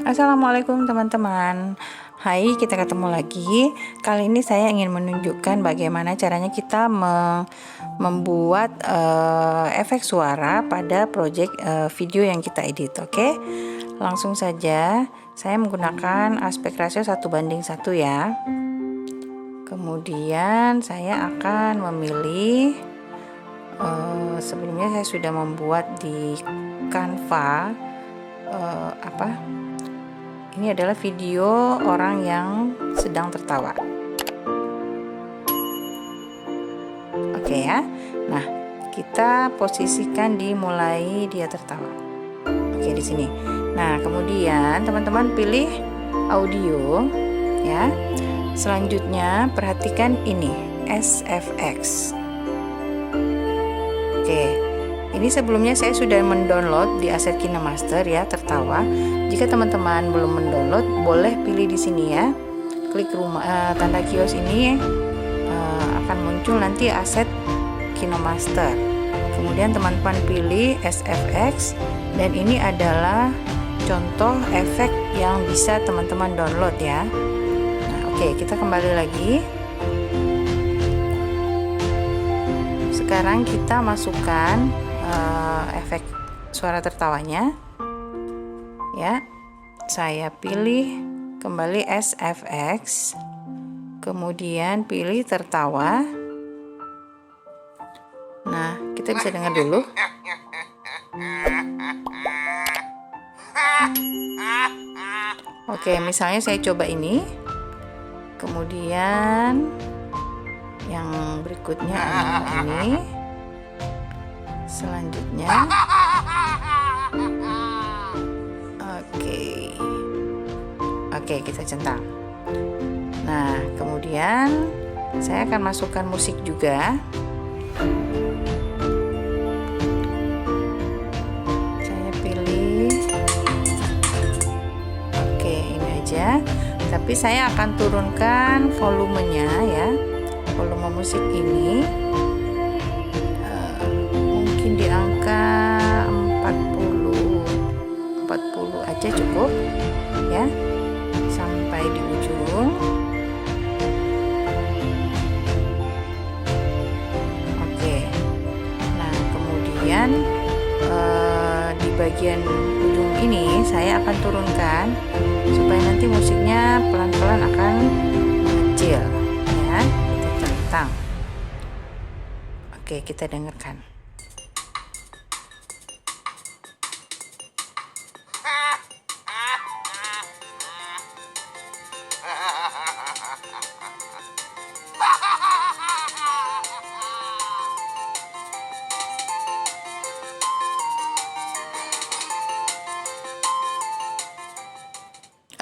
Assalamualaikum teman-teman. Hai, kita ketemu lagi. Kali ini saya ingin menunjukkan bagaimana caranya kita membuat efek suara pada project video yang kita edit. Oke, langsung saja. Saya menggunakan aspek rasio 1:1 ya. Kemudian saya akan memilih sebelumnya saya sudah membuat di Canva ini adalah video orang yang sedang tertawa. Oke ya. Nah, kita posisikan dimulai dia tertawa. Oke, di sini. Nah, kemudian teman-teman pilih audio ya. Selanjutnya perhatikan ini, SFX. Oke. Ini sebelumnya saya sudah mendownload di aset KineMaster ya, tertawa. Jika teman-teman belum mendownload, boleh pilih di sini ya. Klik tanda kios ini akan muncul nanti aset KineMaster. Kemudian teman-teman pilih SFX dan ini adalah contoh efek yang bisa teman-teman download ya. Nah, oke, kita kembali lagi. Sekarang kita masukkan efek suara tertawanya ya. Saya pilih kembali SFX, kemudian pilih tertawa. Nah, kita bisa dengar dulu. Oke, misalnya saya coba ini, kemudian yang berikutnya adalah ini. Selanjutnya oke, kita centang. Nah, kemudian saya akan masukkan musik juga. Saya pilih oke, ini aja, tapi saya akan turunkan volumenya ya, volume musik ini di angka 40 aja cukup ya, sampai di ujung. Oke, nah kemudian di bagian ujung ini saya akan turunkan supaya nanti musiknya pelan-pelan akan mengecil ya. Kita centang. Oke, kita dengarkan.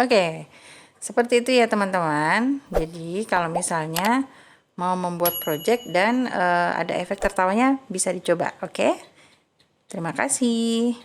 Oke, seperti itu ya teman-teman. Jadi kalau misalnya mau membuat project dan ada efek tertawanya, bisa dicoba. Oke, terima kasih.